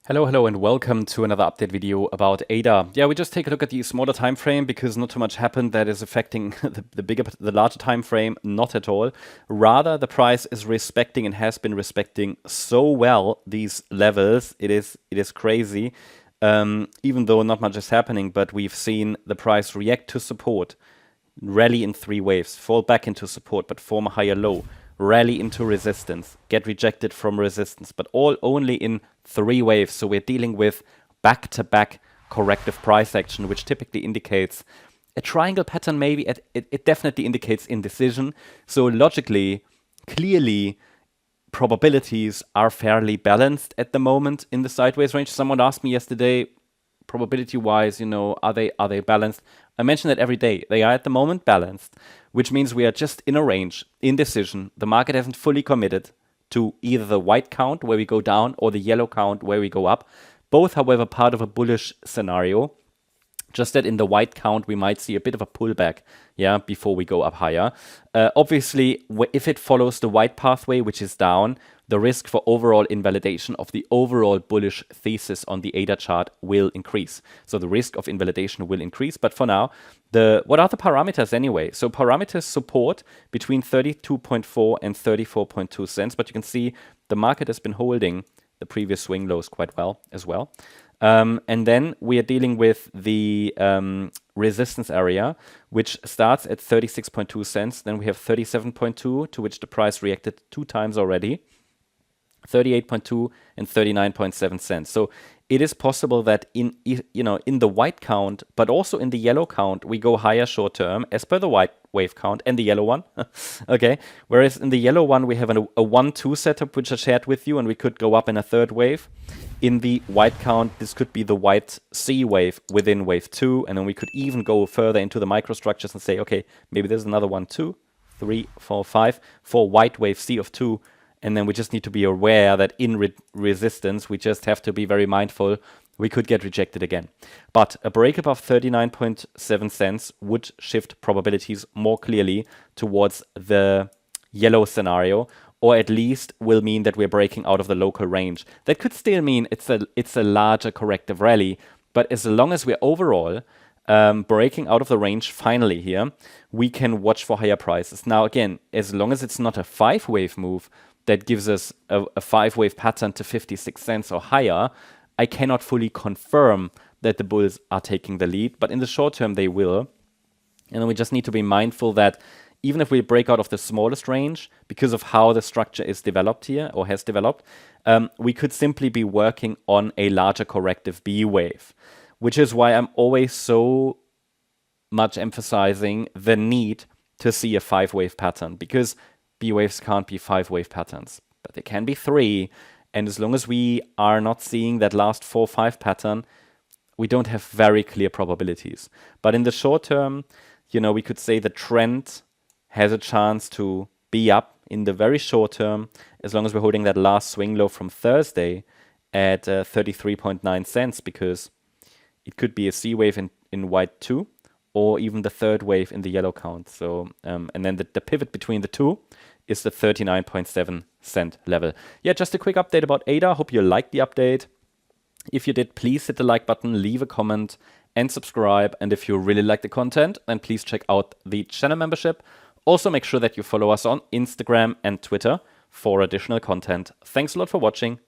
Hello, and welcome to another update video about ADA. Yeah, we just take a look at the smaller time frame because not too much happened that is affecting the larger time frame, not at all. Rather, the price is respecting and has been respecting so well these levels. It is crazy. Even though not much is happening, but we've seen the price react to support, rally in 3 waves, fall back into support, but form a higher low, rally into resistance, get rejected from resistance, but all only in 3 waves. So we're dealing with back-to-back corrective price action, which typically indicates a triangle pattern. Maybe it definitely indicates indecision. So logically, clearly, probabilities are fairly balanced at the moment in the sideways range. Someone asked me yesterday, probability-wise, are they balanced? I mention that every day. They are at the moment balanced, which means we are just in a range, indecision. The market hasn't fully committed to either the white count where we go down or the yellow count where we go up. Both, however, part of a bullish scenario. Just that in the white count, we might see a bit of a pullback, before we go up higher. Obviously, if it follows the white pathway, which is down, the risk for overall invalidation of the overall bullish thesis on the ADA chart will increase. So the risk of invalidation will increase. But for now, what are the parameters anyway? So parameters support between 32.4 and 34.2 cents. But you can see the market has been holding the previous swing lows quite well as well. And then we are dealing with the resistance area, which starts at 36.2 cents. Then we have 37.2, to which the price reacted 2 times already. 38.2 and 39.7 cents. So it is possible that in the white count, but also in the yellow count, we go higher short term as per the white wave count and the yellow one. Okay. Whereas in the yellow one, we have a 1-2 setup, which I shared with you, and we could go up in a third wave. In the white count, this could be the white C wave within wave 2. And then we could even go further into the microstructures and say, okay, maybe there's another 1, 2, 3, 4, 5 for white wave C of 2. And then we just need to be aware that in resistance, we just have to be very mindful. We could get rejected again. But a break above 39.7 cents would shift probabilities more clearly towards the yellow scenario, or at least will mean that we're breaking out of the local range. That could still mean it's a larger corrective rally. But as long as we're overall breaking out of the range finally here, we can watch for higher prices. Now, again, as long as it's not a 5-wave move, that gives us a 5-wave pattern to 56 cents or higher, I cannot fully confirm that the bulls are taking the lead, but in the short term they will. And then we just need to be mindful that even if we break out of the smallest range, because of how the structure is developed here or has developed, we could simply be working on a larger corrective B wave, which is why I'm always so much emphasizing the need to see a 5-wave pattern, because B waves can't be 5-wave patterns, but they can be 3. And as long as we are not seeing that last 4-5 pattern, we don't have very clear probabilities. But in the short term, we could say the trend has a chance to be up in the very short term, as long as we're holding that last swing low from Thursday at 33.9 cents, because it could be a C wave in white 2, or even the third wave in the yellow count. So, and then the pivot between the two is the 39.7 cent level. Yeah, just a quick update about ADA. Hope you liked the update. If you did, please hit the like button, leave a comment, and subscribe. And if you really like the content, then please check out the channel membership. Also, make sure that you follow us on Instagram and Twitter for additional content. Thanks a lot for watching.